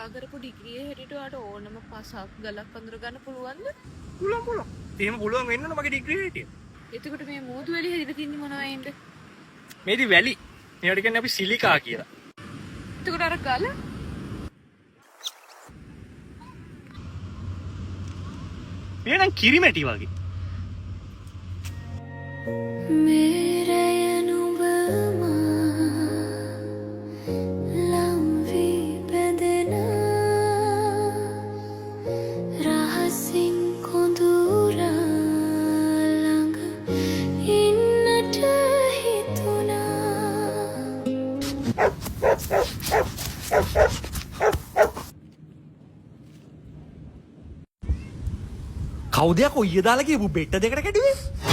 කතා කරපු ඩිග්‍රියේ හැටියට ඔයාලට ඕනම පසක් ගලක් අඳුර ගන්න පුළුවන්ද? පුළුවන්. එහෙම පුළුවන් වෙන්න ඕන මගේ ඩිග්‍රී හැටියට. එතකොට මේ මෝදු වැලි හැදිලා තින්නේ මොනවයින්ද? මේදි වැලි. ඒවට කියන්නේ අපි සිලිකා කියලා. එතකොට අර ගල මේ නම් කිරිමැටි වගේ. කවුද යකෝ ඊය දාලා කියපු බෙට්ට දෙකට කැඩුවේ?